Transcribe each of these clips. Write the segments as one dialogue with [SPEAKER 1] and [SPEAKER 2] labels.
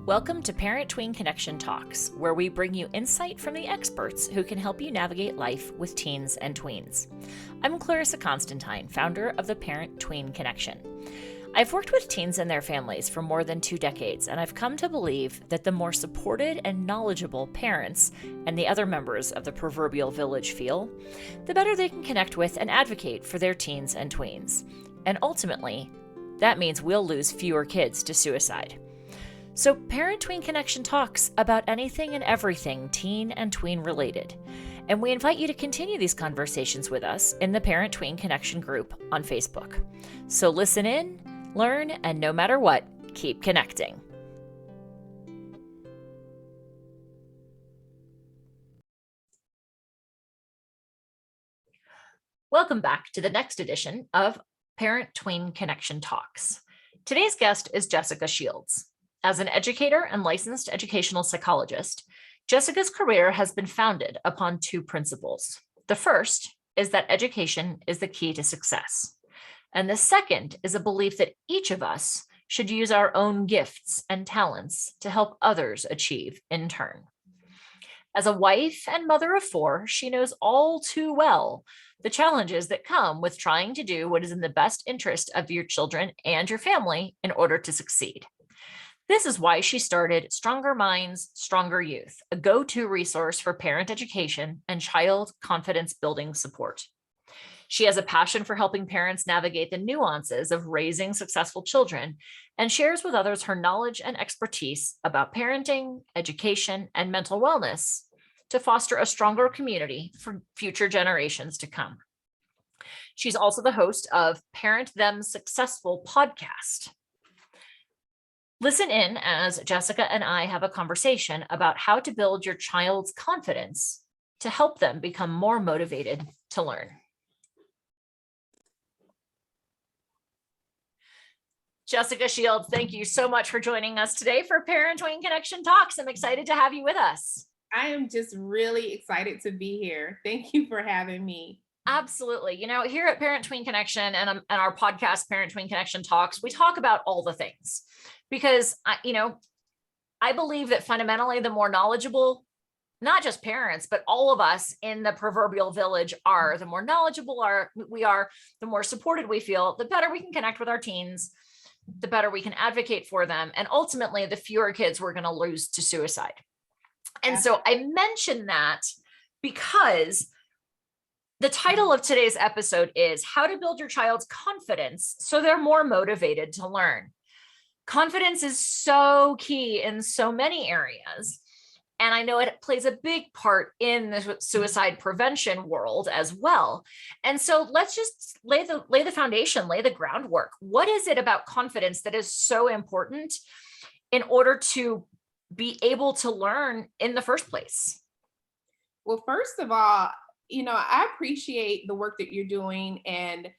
[SPEAKER 1] Welcome to Parent-Tween Connection Talks, where we bring you insight from the experts who can help you navigate life with teens and tweens. I'm Clarissa Constantine, founder of the Parent-Tween Connection. I've worked with teens and their families for more than 2 decades, and I've come to believe that the more supported and knowledgeable parents and the other members of the proverbial village feel, the better they can connect with and advocate for their teens and tweens. And ultimately, that means we'll lose fewer kids to suicide. So Parent-Tween Connection talks about anything and everything teen and tween related. And we invite you to continue these conversations with us in the Parent-Tween Connection group on Facebook. So listen in, learn, and no matter what, keep connecting. Welcome back to the next edition of Parent-Tween Connection Talks. Today's guest is Jessika Shields. As an educator and licensed educational psychologist, Jessika's career has been founded upon 2 principles. The first is that education is the key to success. And the second is a belief that each of us should use our own gifts and talents to help others achieve in turn. As a wife and mother of 4, she knows all too well the challenges that come with trying to do what is in the best interest of your children and your family in order to succeed. This is why she started Stronger Minds, Stronger Youth, a go-to resource for parent education and child confidence building support. She has a passion for helping parents navigate the nuances of raising successful children and shares with others her knowledge and expertise about parenting, education, and mental wellness to foster a stronger community for future generations to come. She's also the host of Parent Them Successful podcast. Listen in as Jessika and I have a conversation about how to build your child's confidence to help them become more motivated to learn. Jessika Shields, thank you so much for joining us today for Parent-Tween Connection Talks. I'm excited to have you with us.
[SPEAKER 2] I am just really excited to be here. Thank you for having me.
[SPEAKER 1] Absolutely. You know, here at Parent-Tween Connection and our podcast, Parent-Tween Connection Talks, we talk about all the things because, I believe that fundamentally the more knowledgeable, not just parents, but all of us in the proverbial village are, the more knowledgeable we are, the more supported we feel, the better we can connect with our teens, the better we can advocate for them. And ultimately, the fewer kids we're going to lose to suicide. And so I mention that because the title of today's episode is How to Build Your Child's Confidence So They're More Motivated to Learn. Confidence is so key in so many areas. And I know it plays a big part in the suicide prevention world as well. And so let's just lay the foundation, lay the groundwork. What is it about confidence that is so important in order to be able to learn in the first place?
[SPEAKER 2] Well, first of all, I appreciate the work that you're doing and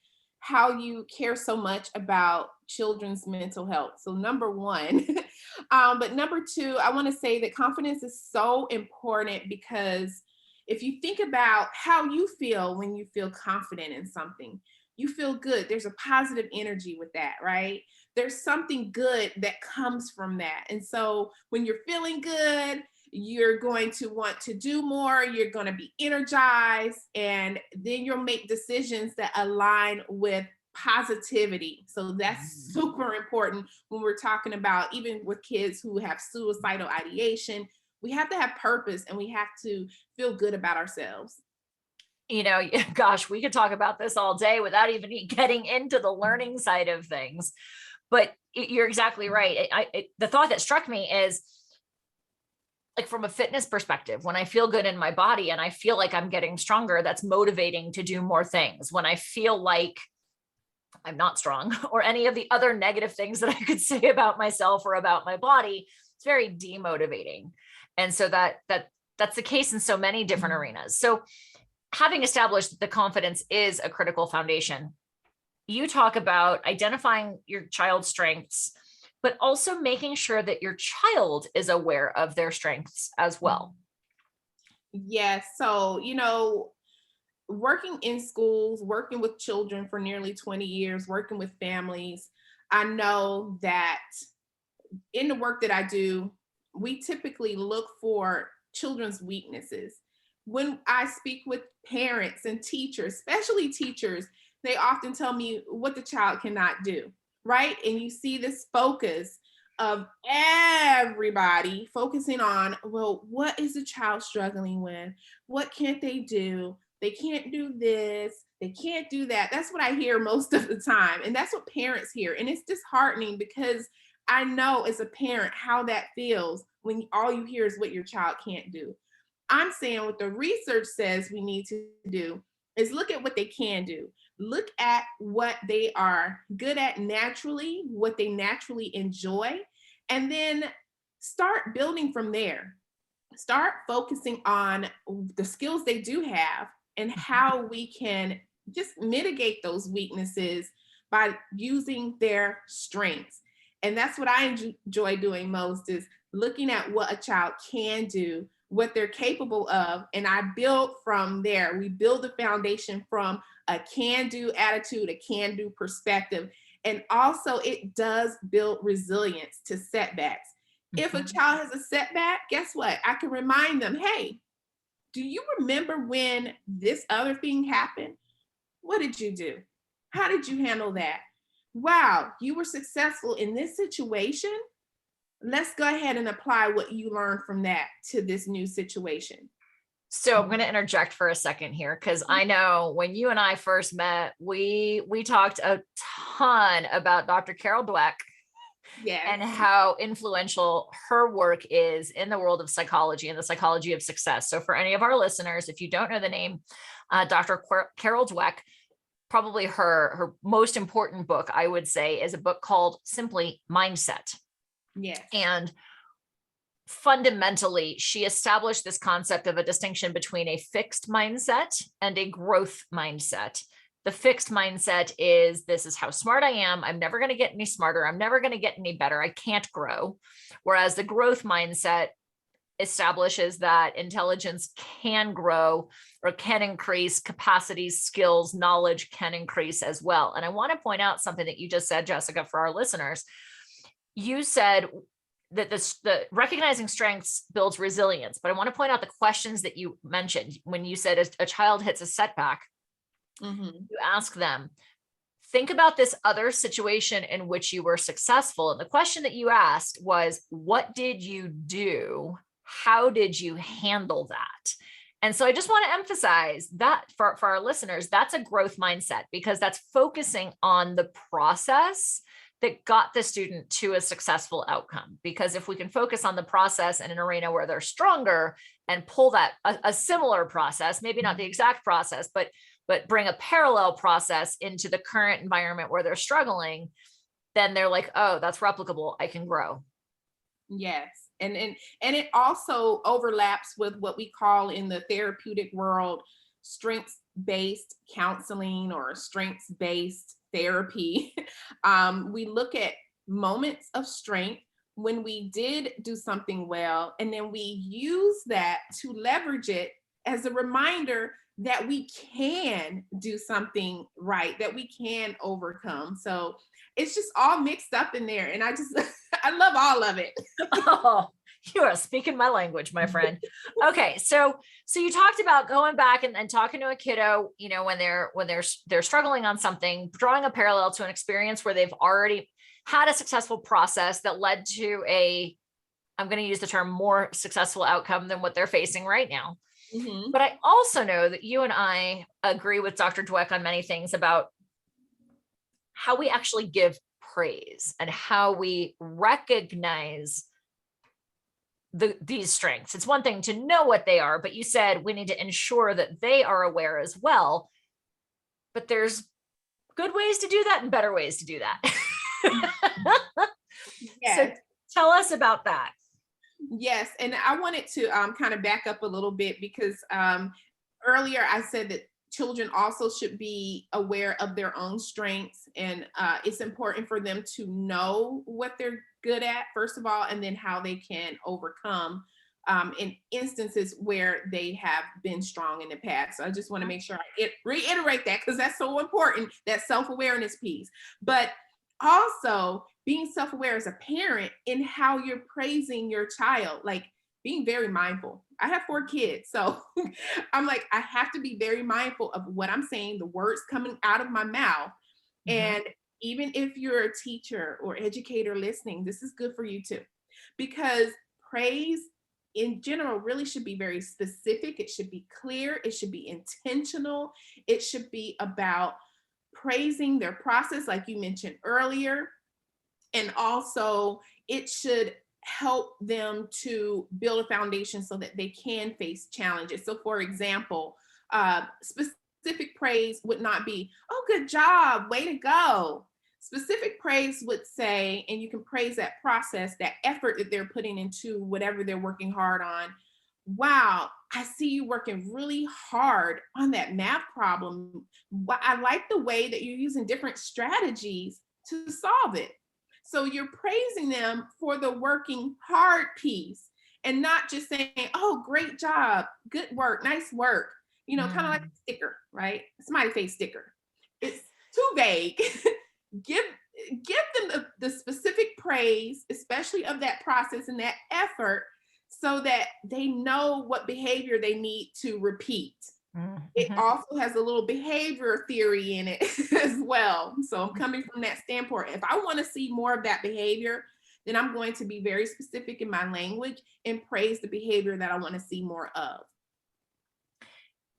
[SPEAKER 2] how you care so much about children's mental health. So number one, but number 2, I want to say that confidence is so important because if you think about how you feel when you feel confident in something, you feel good. There's a positive energy with that, right? There's something good that comes from that. And so when you're feeling good, you're going to want to do more, you're going to be energized, and then you'll make decisions that align with positivity. So that's super important when we're talking about, even with kids who have suicidal ideation, we have to have purpose and we have to feel good about ourselves.
[SPEAKER 1] Gosh, we could talk about this all day without even getting into the learning side of things. But you're exactly right. The thought that struck me is, like, from a fitness perspective, when I feel good in my body and I feel like I'm getting stronger, that's motivating to do more things. When I feel like I'm not strong or any of the other negative things that I could say about myself or about my body, it's very demotivating. And so that's the case in so many different arenas. So having established that the confidence is a critical foundation, you talk about identifying your child's strengths, but also making sure that your child is aware of their strengths as well.
[SPEAKER 2] Yes. So, working in schools, working with children for nearly 20 years, working with families, I know that in the work that I do, we typically look for children's weaknesses. When I speak with parents and teachers, especially teachers, they often tell me what the child cannot do, right? And you see this focus of everybody focusing on, well, what is the child struggling with? What can't they do? They can't do this. They can't do that. That's what I hear most of the time. And that's what parents hear. And it's disheartening because I know as a parent how that feels when all you hear is what your child can't do. I'm saying what the research says we need to do is look at what they can do. Look at what they are good at naturally, what they naturally enjoy, and then start building from there. Start focusing on the skills they do have and how we can just mitigate those weaknesses by using their strengths. And that's what I enjoy doing most is looking at what a child can do, what they're capable of, and I build from there. We build the foundation from a can-do attitude, a can-do perspective, and also it does build resilience to setbacks. If a child has a setback, guess what? I can remind them, hey, do you remember when this other thing happened? What did you do? How did you handle that? Wow, you were successful in this situation. Let's go ahead and apply what you learned from that to this new situation.
[SPEAKER 1] So I'm going to interject for a second here because I know when you and I first met, we talked a ton about Dr. Carol Dweck
[SPEAKER 2] Yes.
[SPEAKER 1] and how influential her work is in the world of psychology and the psychology of success. So for any of our listeners, if you don't know the name, Dr. Carol Dweck, probably her most important book, I would say, is a book called simply Mindset.
[SPEAKER 2] Yes.
[SPEAKER 1] And fundamentally, she established this concept of a distinction between a fixed mindset and a growth mindset. The fixed mindset is, this is how smart I am. I'm never going to get any smarter. I'm never going to get any better. I can't grow. Whereas the growth mindset establishes that intelligence can grow or can increase, capacities, skills, knowledge can increase as well. And I want to point out something that you just said, Jessika, for our listeners. You said that the recognizing strengths builds resilience, but I want to point out the questions that you mentioned when you said a child hits a setback. You ask them, think about this other situation in which you were successful. And the question that you asked was, what did you do? How did you handle that? And so I just want to emphasize that for our listeners, that's a growth mindset because that's focusing on the process that got the student to a successful outcome. Because if we can focus on the process in an arena where they're stronger and pull that a similar process, maybe not the exact process, but bring a parallel process into the current environment where they're struggling, then they're like, oh, that's replicable. I can grow.
[SPEAKER 2] Yes. And it also overlaps with what we call in the therapeutic world, strengths-based counseling or strengths-based therapy. We look at moments of strength when we did do something well, and then we use that to leverage it as a reminder that we can do something right, that we can overcome. So it's just all mixed up in there. And I just, I love all of it.
[SPEAKER 1] Oh, you are speaking my language, my friend. Okay. So you talked about going back and talking to a kiddo, you know, when they're struggling on something, drawing a parallel to an experience where they've already had a successful process that led to I'm going to use the term more successful outcome than what they're facing right now. But I also know that you and I agree with Dr. Dweck on many things about how we actually give praise and how we recognize these strengths. It's one thing to know what they are, but you said we need to ensure that they are aware as well. But there's good ways to do that and better ways to do that.
[SPEAKER 2] Yes.
[SPEAKER 1] So tell us about that.
[SPEAKER 2] Yes, and I wanted to kind of back up a little bit because earlier I said that children also should be aware of their own strengths, and it's important for them to know what they're good at, first of all, and then how they can overcome in instances where they have been strong in the past. So I just want to make sure I reiterate that because that's so important, that self-awareness piece. But also being self-aware as a parent in how you're praising your child, like being very mindful. I have 4 kids, so I'm like, I have to be very mindful of what I'm saying, the words coming out of my mouth.
[SPEAKER 1] Mhm.
[SPEAKER 2] And even if you're a teacher or educator listening, this is good for you too, because praise in general really should be very specific. It should be clear. It should be intentional. It should be about praising their process, like you mentioned earlier. And also, it should help them to build a foundation so that they can face challenges. So, for example, specific praise would not be, oh, good job, way to go. Specific praise would say, and you can praise that process, that effort that they're putting into whatever they're working hard on. Wow, I see you working really hard on that math problem. I like the way that you're using different strategies to solve it. So you're praising them for the working hard piece and not just saying, oh, great job, good work, nice work, kind of like
[SPEAKER 1] Mm.
[SPEAKER 2] a sticker, right? Smiley face sticker. It's too vague. give give them the specific praise, especially of that process and that effort, so that they know what behavior they need to repeat. It
[SPEAKER 1] Mhm.
[SPEAKER 2] also has a little behavior theory in it as well. So I'm coming from that standpoint. If I want to see more of that behavior, then I'm going to be very specific in my language and praise the behavior that I want to see more of.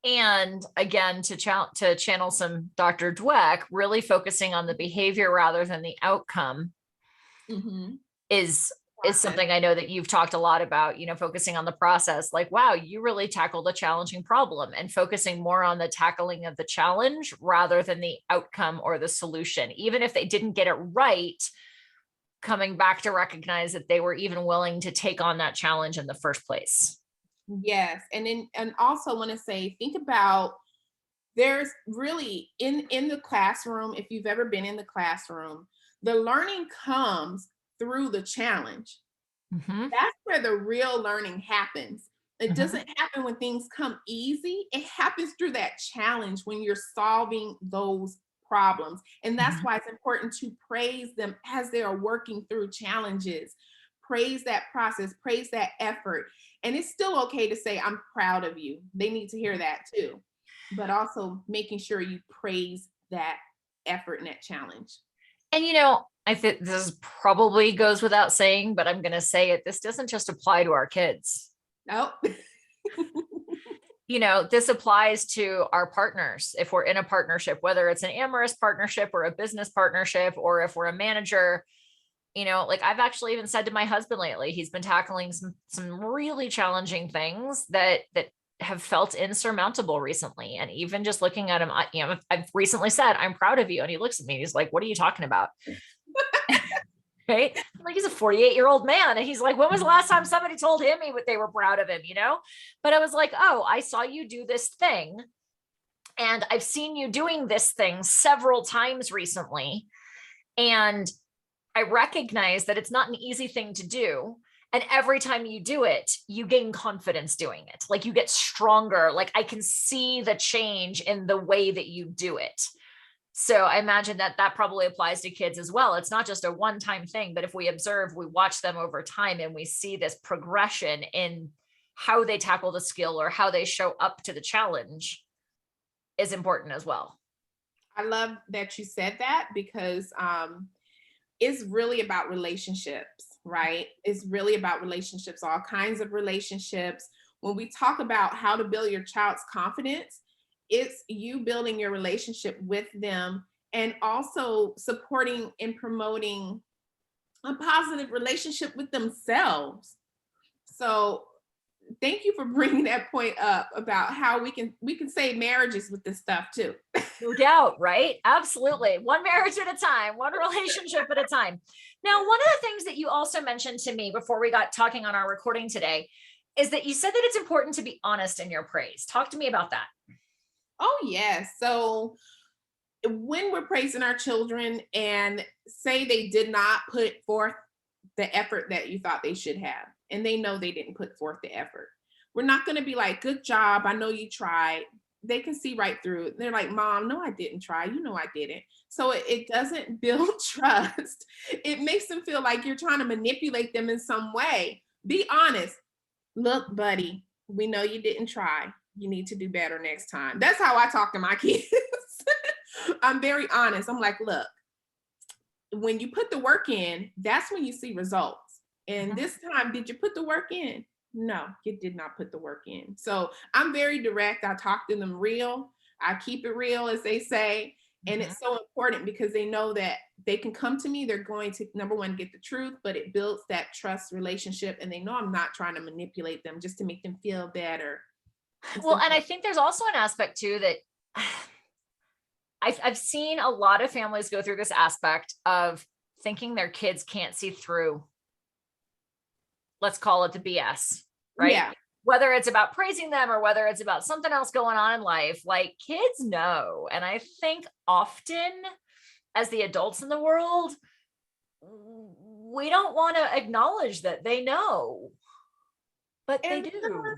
[SPEAKER 1] And again, to channel some Dr. Dweck, really focusing on the behavior rather than the outcome
[SPEAKER 2] Mm-hmm.
[SPEAKER 1] is
[SPEAKER 2] Process.
[SPEAKER 1] something I know that you've talked a lot about, focusing on the process. Like, wow, you really tackled a challenging problem, and focusing more on the tackling of the challenge rather than the outcome or the solution. Even if they didn't get it right, coming back to recognize that they were even willing to take on that challenge in the first place.
[SPEAKER 2] Yes. And also want to say, think about, there's really in the classroom, if you've ever been in the classroom, the learning comes through the challenge.
[SPEAKER 1] Mhm.
[SPEAKER 2] That's where the real learning happens. It
[SPEAKER 1] Mhm.
[SPEAKER 2] doesn't happen when things come easy. It happens through that challenge when you're solving those problems. And that's
[SPEAKER 1] Mhm.
[SPEAKER 2] why it's important to praise them as they are working through challenges. Praise that process, praise that effort. And it's still okay to say, I'm proud of you. They need to hear that too. But also making sure you praise that effort and that challenge.
[SPEAKER 1] And I think this probably goes without saying, but I'm going to say it. This doesn't just apply to our kids.
[SPEAKER 2] Oh,
[SPEAKER 1] This applies to our partners. If we're in a partnership, whether it's an amorous partnership or a business partnership, or if we're a manager, like I've actually even said to my husband lately, he's been tackling some really challenging things that have felt insurmountable recently. And even just looking at him, I've recently said, I'm proud of you. And he looks at me and he's like, what are you talking about? Right? Like, he's a 48-year-old man. And he's like, when was the last time somebody told him what they were proud of him? But I was like, oh, I saw you do this thing. And I've seen you doing this thing several times recently. And I recognize that it's not an easy thing to do. And every time you do it, you gain confidence doing it. Like, you get stronger. Like, I can see the change in the way that you do it. So I imagine that probably applies to kids as well. It's not just a one-time thing, but if we observe, we watch them over time, and we see this progression in how they tackle the skill or how they show up to the challenge is important as well.
[SPEAKER 2] I love that you said that, because it's really about relationships, right? It's really about relationships, all kinds of relationships. When we talk about how to build your child's confidence, it's you building your relationship with them and also supporting and promoting a positive relationship with themselves. So thank you for bringing that point up about how we can save marriages with this stuff too.
[SPEAKER 1] No doubt, right? Absolutely. One marriage at a time, one relationship at a time. Now, one of the things that you also mentioned to me before we got talking on our recording today is that you said that it's important to be honest in your praise. Talk to me about that.
[SPEAKER 2] Oh yes. So when we're praising our children and say they did not put forth the effort that you thought they should have, and they know they didn't put forth the effort, we're not going to be like, good job, I know you tried. they can see right through it. They're like, Mom, no, I didn't try. You know I didn't. So it doesn't build trust. It makes them feel like you're trying to manipulate them in some way. Be honest. Look, buddy, we know you didn't try. You need to do better next time. That's how I talk to my kids. I'm very honest. I'm like, look, when you put the work in, that's when you see results. And this time, did you put the work in? No, you did not put the work in. So I'm very direct. I talk to them real. I keep it real, as they say. And it's so important because they know that they can come to me. They're going to, number one, get the truth, but it builds that trust relationship. And they know I'm not trying to manipulate them just to make them feel better.
[SPEAKER 1] Well, and I think there's also an aspect too that I've seen a lot of families go through this aspect of thinking their kids can't see through, let's call it the BS, right?
[SPEAKER 2] Yeah.
[SPEAKER 1] Whether it's about praising them or whether it's about something else going on in life, like kids know. And I think often as the adults in the world, we don't want to acknowledge that they know, but they do.
[SPEAKER 2] Know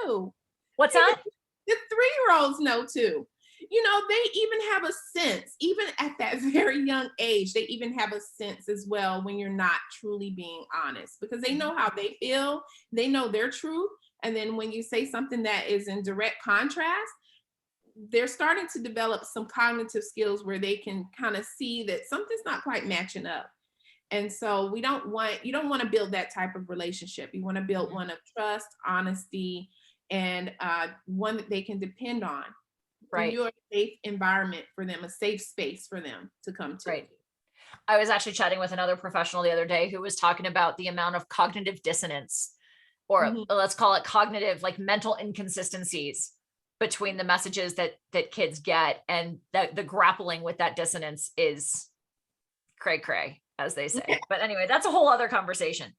[SPEAKER 2] too.
[SPEAKER 1] What's that?
[SPEAKER 2] The 3-year-olds know too. You know, they even have a sense, even at that very young age, they even have a sense as well when you're not truly being honest, because they know how they feel, they know their truth. And then when you say something that is in direct contrast, they're starting to develop some cognitive skills where they can kind of see that something's not quite matching up. And so you don't want to build that type of relationship. You want to build one of trust, honesty, and one that they can depend on. Right. You're a safe environment for them, a safe space for them to come to.
[SPEAKER 1] Right. I was actually chatting with another professional the other day who was talking about the amount of cognitive dissonance, or let's call it cognitive, like mental inconsistencies between the messages that kids get, and the grappling with that dissonance is cray cray, as they say. Yeah. But anyway, that's a whole other conversation.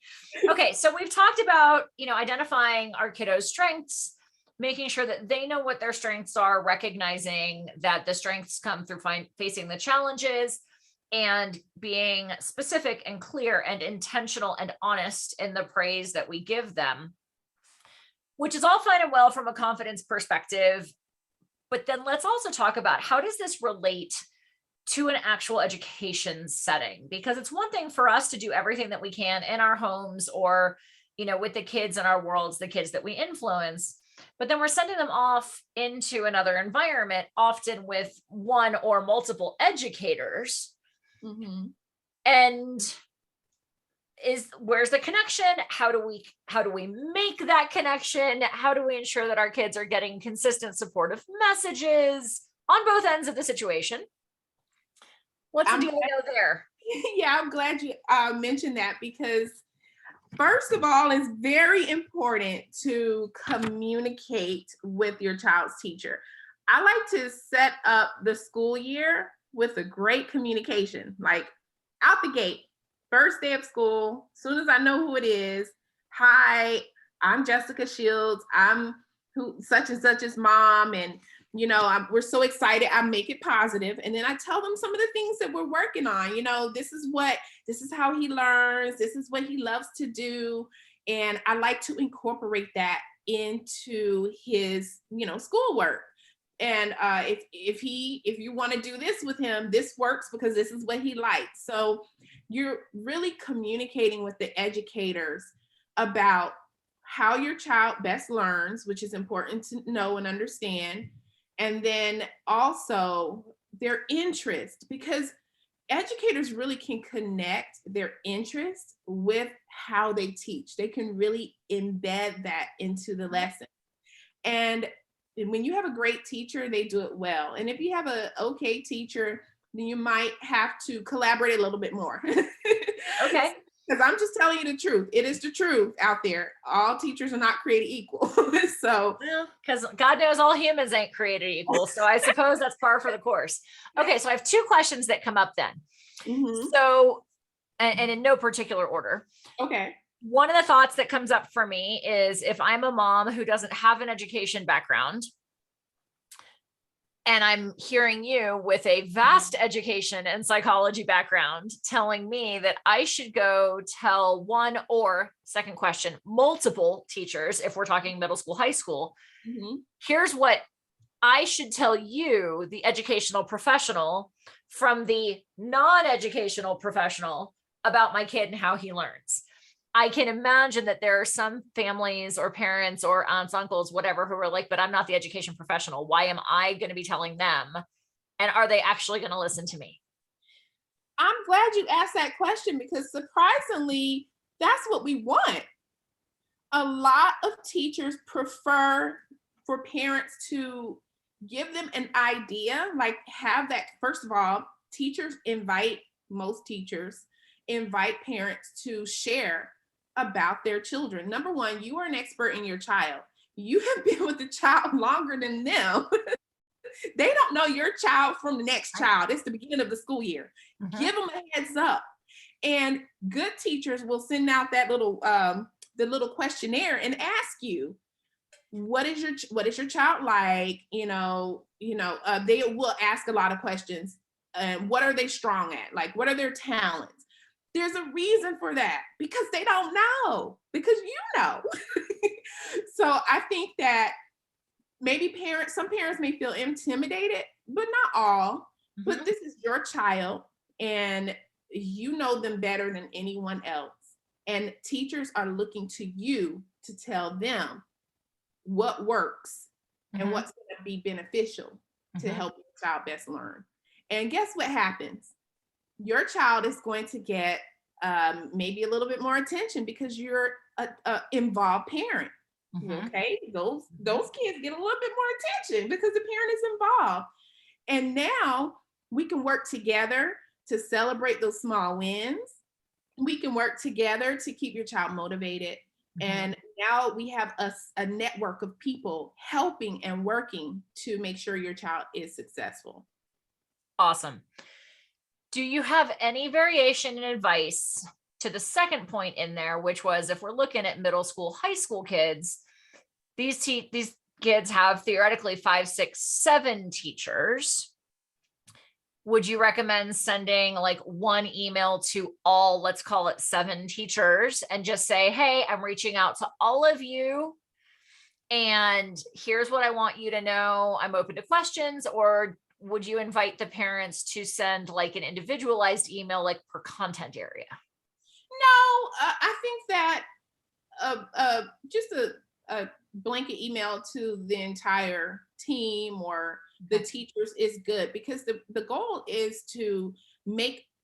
[SPEAKER 1] Okay. So we've talked about, identifying our kiddos' strengths, making sure that they know what their strengths are, recognizing that the strengths come through facing the challenges, and being specific and clear and intentional and honest in the praise that we give them, which is all fine and well from a confidence perspective. But then let's also talk about, how does this relate to an actual education setting? Because it's one thing for us to do everything that we can in our homes or, with the kids in our worlds, the kids that we influence. But then we're sending them off into another environment, often with one or multiple educators. And where's the connection? How do we make that connection? How do we ensure that our kids are getting consistent supportive messages on both ends of the situation? What's the deal there?
[SPEAKER 2] Yeah, I'm glad you mentioned that, because first of all, it's very important to communicate with your child's teacher. I like to set up the school year with a great communication, like out the gate, first day of school, as soon as I know who it is. Hi, I'm Jessika Shields. I'm such and such's mom, and we're so excited. I make it positive, and then I tell them some of the things that we're working on. This is how he learns. This is what he loves to do, and I like to incorporate that into his, schoolwork. And if you want to do this with him, this works because this is what he likes. So you're really communicating with the educators about how your child best learns, which is important to know and understand. And then also their interest, because educators really can connect their interest with how they teach. They can really embed that into the lesson. And when you have a great teacher, they do it well. And if you have an okay teacher, then you might have to collaborate a little bit more.
[SPEAKER 1] Okay.
[SPEAKER 2] Because I'm just telling you the truth. It is the truth out there. All teachers are not created equal. So,
[SPEAKER 1] because God knows all humans ain't created equal. So I suppose that's par for the course. Okay. So I have 2 questions that come up then. So, and in no particular order.
[SPEAKER 2] Okay.
[SPEAKER 1] One of the thoughts that comes up for me is, if I'm a mom who doesn't have an education background, and I'm hearing you with a vast education and psychology background telling me that I should go tell one, or second question, multiple teachers, if we're talking middle school, high school, here's what I should tell you, the educational professional, from the non-educational professional about my kid and how he learns. I can imagine that there are some families or parents or aunts, uncles, whatever, who are like, but I'm not the education professional. Why am I going to be telling them? And are they actually going to listen to me?
[SPEAKER 2] I'm glad you asked that question because surprisingly, that's what we want. A lot of teachers prefer for parents to give them an idea, like have that. First of all, most teachers invite parents to share about their children. Number one, you are an expert in your child. You have been with the child longer than them. They don't know your child from the next child. It's the beginning of the school year. Give them a heads up. And good teachers will send out that little the little questionnaire and ask you, what is your child like? They will ask a lot of questions. And what are they strong at? Like, what are their talents? There's a reason for that, because they don't know, because you know. So I think that maybe some parents may feel intimidated, but not all. But this is your child, and you know them better than anyone else. And teachers are looking to you to tell them what works and what's going to be beneficial to help your child best learn. And guess what happens? Your child is going to get maybe a little bit more attention because you're a involved parent. Okay, those kids get a little bit more attention because the parent is involved. And now we can work together to celebrate those small wins. We can work together to keep your child motivated. And now we have a network of people helping and working to make sure your child is successful.
[SPEAKER 1] Awesome. Do you have any variation in advice to the second point in there, which was, if we're looking at middle school, high school kids, these kids have theoretically 5, 6, 7 teachers. Would you recommend sending like one email to all, let's call it 7 teachers, and just say, hey, I'm reaching out to all of you, and here's what I want you to know. I'm open to questions. Or would you invite the parents to send like an individualized email, like per content area?
[SPEAKER 2] No, I think that just a blanket email to the entire team or the teachers is good, because the goal is to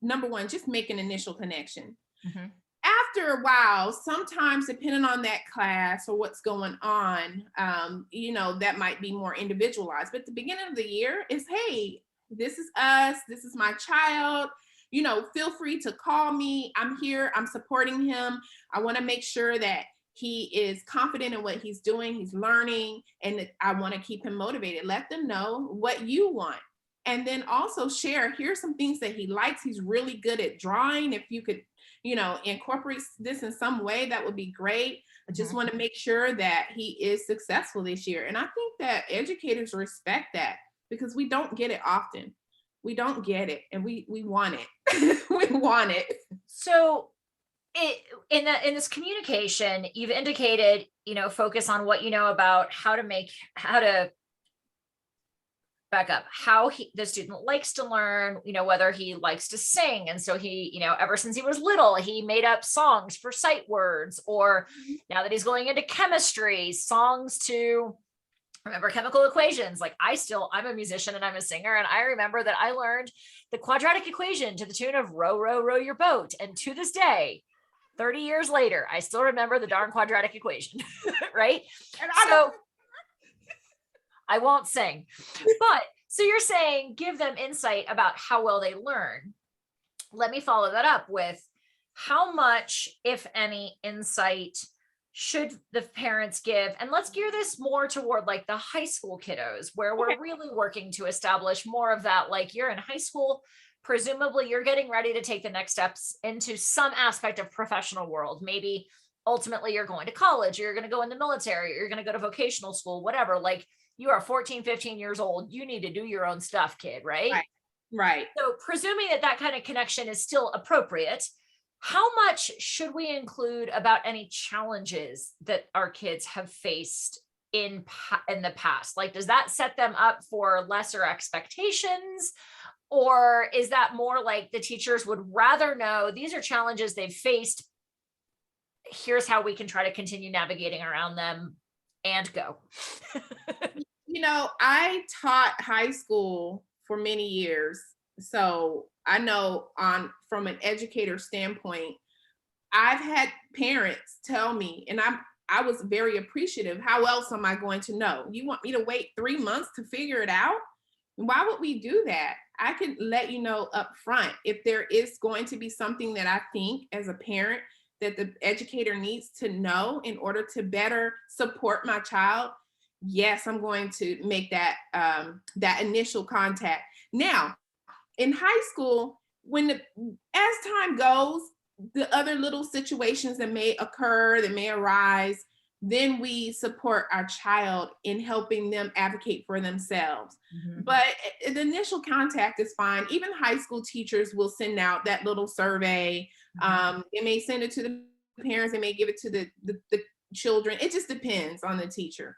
[SPEAKER 2] number one, just make an initial connection. After a while, sometimes depending on that class or what's going on, that might be more individualized. But at the beginning of the year is, hey, this is us, this is my child. Feel free to call me. I'm here, I'm supporting him. I want to make sure that he is confident in what he's doing, he's learning, and I want to keep him motivated. Let them know what you want. And then also share, here's some things that he likes. He's really good at drawing. If you could, incorporate this in some way, that would be great. I just want to make sure that he is successful this year. And I think that educators respect that, because we don't get it often. We don't get it, and we want it. We want it.
[SPEAKER 1] So in this communication, you've indicated, focus on what you know about how the student likes to learn, whether he likes to sing. And so he, ever since he was little, he made up songs for sight words, or now that he's going into chemistry, songs to remember chemical equations. Like I'm a musician and I'm a singer. And I remember that I learned the quadratic equation to the tune of row, row, row your boat. And to this day, 30 years later, I still remember the darn quadratic equation, right?
[SPEAKER 2] And
[SPEAKER 1] I won't sing, but so you're saying give them insight about how well they learn. Let me follow that up with, how much, if any, insight should the parents give? And let's gear this more toward like the high school kiddos, where we're really working to establish more of that. Like, you're in high school, presumably you're getting ready to take the next steps into some aspect of professional world. Maybe ultimately you're going to college, or you're going to go in the military, or you're going to go to vocational school, whatever. Like, you are 14, 15 years old. You need to do your own stuff, kid, right?
[SPEAKER 2] Right.
[SPEAKER 1] So presuming that kind of connection is still appropriate, how much should we include about any challenges that our kids have faced in the past? Like, does that set them up for lesser expectations? Or is that more like the teachers would rather know these are challenges they've faced? Here's how we can try to continue navigating around them and go.
[SPEAKER 2] I taught high school for many years. So I know from an educator standpoint, I've had parents tell me, and I was very appreciative. How else am I going to know? You want me to wait 3 months to figure it out? Why would we do that? I can let you know up front if there is going to be something that I think as a parent that the educator needs to know in order to better support my child. Yes, I'm going to make that initial contact. Now, in high school, as time goes, the other little situations that may occur, that may arise, then we support our child in helping them advocate for themselves. But the initial contact is fine. Even high school teachers will send out that little survey. They may send it to the parents, they may give it to the children. It just depends on the teacher.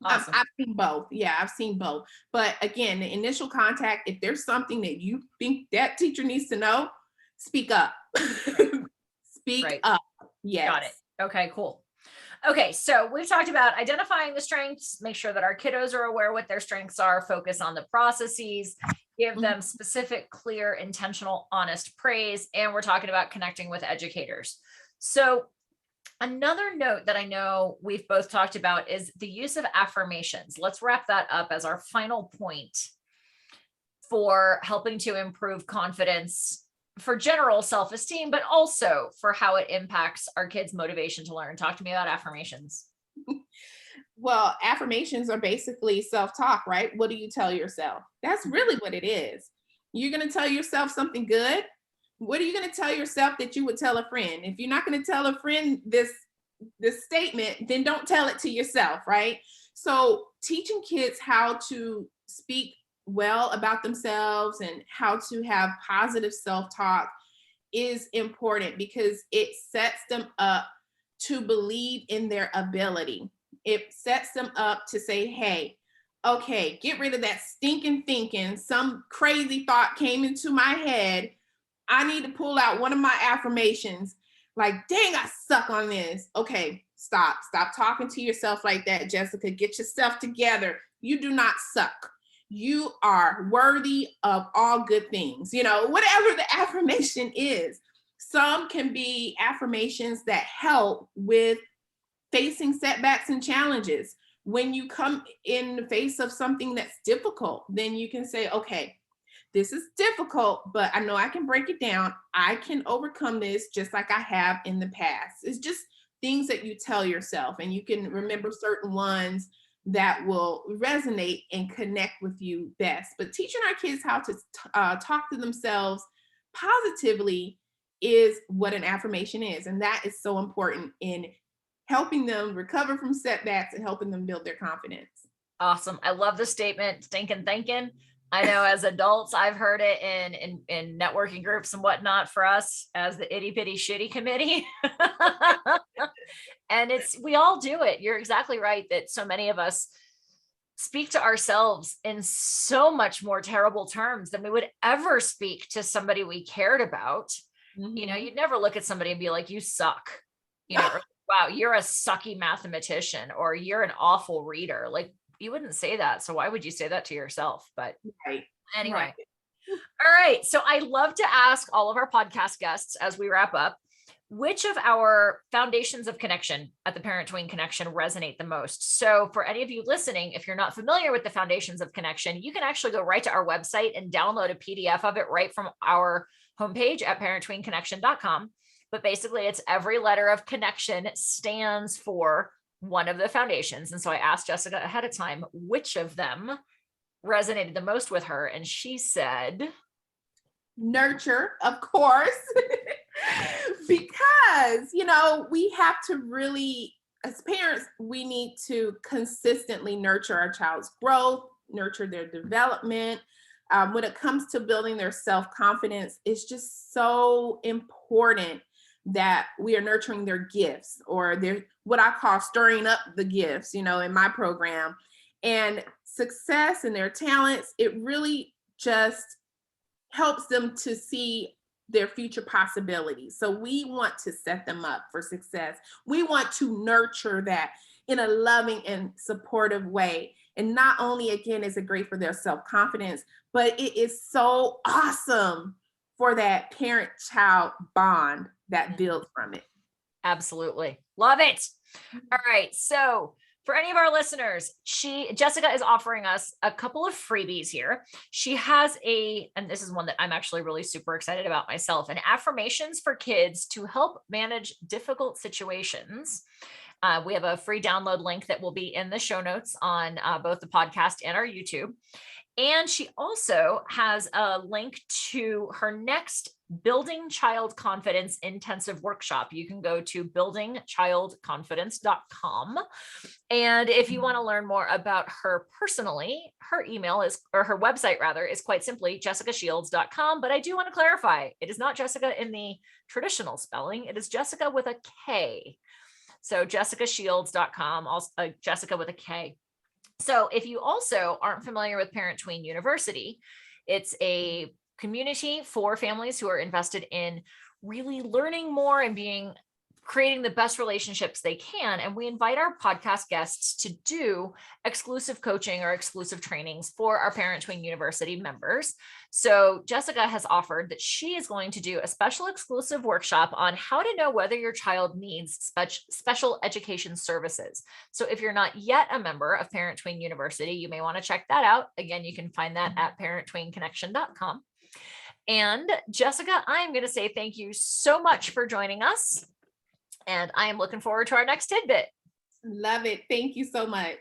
[SPEAKER 1] Awesome.
[SPEAKER 2] I've seen both. Yeah, I've seen both. But again, the initial contact, if there's something that you think that teacher needs to know, speak up. Speak up. Yes.
[SPEAKER 1] Got it. Okay, cool. Okay, so we've talked about identifying the strengths, make sure that our kiddos are aware what their strengths are, focus on the processes, give them specific, clear, intentional, honest praise, and we're talking about connecting with educators. So another note that I know we've both talked about is the use of affirmations. Let's wrap that up as our final point for helping to improve confidence for general self-esteem, but also for how it impacts our kids' motivation to learn. Talk to me about affirmations.
[SPEAKER 2] Well, affirmations are basically self-talk, right? What do you tell yourself? That's really what it is. You're going to tell yourself something good. What are you going to tell yourself that you would tell a friend? If you're not going to tell a friend this statement, then don't tell it to yourself, right? So teaching kids how to speak well about themselves and how to have positive self-talk is important because it sets them up to believe in their ability. It sets them up to say, hey, okay, get rid of that stinking thinking. Some crazy thought came into my head. I need to pull out one of my affirmations. Like, dang, I suck on this. Okay, stop talking to yourself like that, Jessica. Get yourself together. You do not suck. You are worthy of all good things. Whatever the affirmation is. Some can be affirmations that help with facing setbacks and challenges. When you come in the face of something that's difficult, then you can say, okay, this is difficult, but I know I can break it down. I can overcome this just like I have in the past. It's just things that you tell yourself, and you can remember certain ones that will resonate and connect with you best. But teaching our kids how to talk to themselves positively is what an affirmation is. And that is so important in helping them recover from setbacks and helping them build their confidence.
[SPEAKER 1] Awesome. I love the statement, stinking thinking. I know as adults, I've heard it in networking groups and whatnot for us as the itty bitty shitty committee. And we all do it. You're exactly right that so many of us speak to ourselves in so much more terrible terms than we would ever speak to somebody we cared about. You'd never look at somebody and be like, you suck, or, wow, you're a sucky mathematician, or you're an awful reader. Like, you wouldn't say that. So why would you say that to yourself? But anyway.
[SPEAKER 2] Right.
[SPEAKER 1] All right. So I love to ask all of our podcast guests as we wrap up, which of our foundations of connection at the Parent Tween Connection resonate the most? So for any of you listening, if you're not familiar with the foundations of connection, you can actually go right to our website and download a PDF of it right from our homepage at parenttweenconnection.com. But basically, it's every letter of connection stands for one of the foundations. And so I asked Jessica ahead of time, which of them resonated the most with her? And she said,
[SPEAKER 2] nurture, of course, because, we have to really, as parents, we need to consistently nurture our child's growth, nurture their development. When it comes to building their self-confidence, it's just so important that we are nurturing their gifts, or their, what I call stirring up the gifts, in my program. And success and their talents, it really just helps them to see their future possibilities. So we want to set them up for success. We want to nurture that in a loving and supportive way. And not only, again, is it great for their self-confidence, but it is so awesome for that parent-child bond that builds from it.
[SPEAKER 1] Absolutely. Love it. All right. So for any of our listeners, Jessika is offering us a couple of freebies here. She has and this is one that I'm actually really super excited about myself, an affirmations for kids to help manage difficult situations. We have a free download link that will be in the show notes on both the podcast and our YouTube. And she also has a link to her next Building Child Confidence intensive workshop. You can go to buildingchildconfidence.com. And if you want to learn more about her personally, her website rather, is quite simply jessicashields.com. But I do want to clarify, it is not Jessika in the traditional spelling. It is Jessika with a K. So jessicashields.com, also Jessika with a K. So if you also aren't familiar with Parent Tween University, it's a community for families who are invested in really learning more and creating the best relationships they can. And we invite our podcast guests to do exclusive coaching or exclusive trainings for our Parent Tween University members. So Jessika has offered that she is going to do a special exclusive workshop on how to know whether your child needs special education services. So if you're not yet a member of Parent Tween University, you may want to check that out. Again, you can find that at parenttweenconnection.com. And Jessika, I'm going to say thank you so much for joining us. And I am looking forward to our next tidbit.
[SPEAKER 2] Love it. Thank you so much.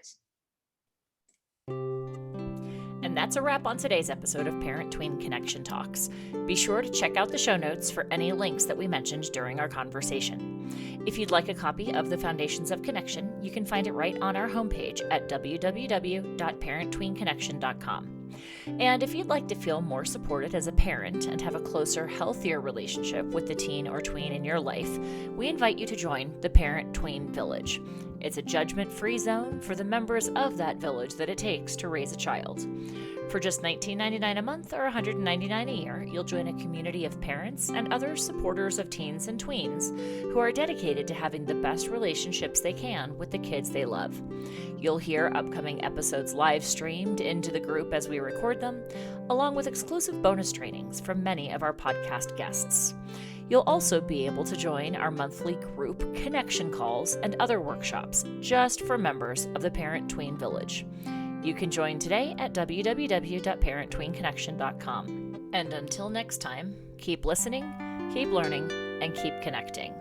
[SPEAKER 1] And that's a wrap on today's episode of Parent Tween Connection Talks. Be sure to check out the show notes for any links that we mentioned during our conversation. If you'd like a copy of the Foundations of Connection, you can find it right on our homepage at www.parenttweenconnection.com. And if you'd like to feel more supported as a parent and have a closer, healthier relationship with the teen or tween in your life, we invite you to join the Parent Tween Village. It's a judgment-free zone for the members of that village that it takes to raise a child. For just $19.99 a month or $199 a year, you'll join a community of parents and other supporters of teens and tweens who are dedicated to having the best relationships they can with the kids they love. You'll hear upcoming episodes live streamed into the group as we record them, along with exclusive bonus trainings from many of our podcast guests. You'll also be able to join our monthly group connection calls and other workshops just for members of the Parent Tween Village. You can join today at www.parenttweenconnection.com. And until next time, keep listening, keep learning, and keep connecting.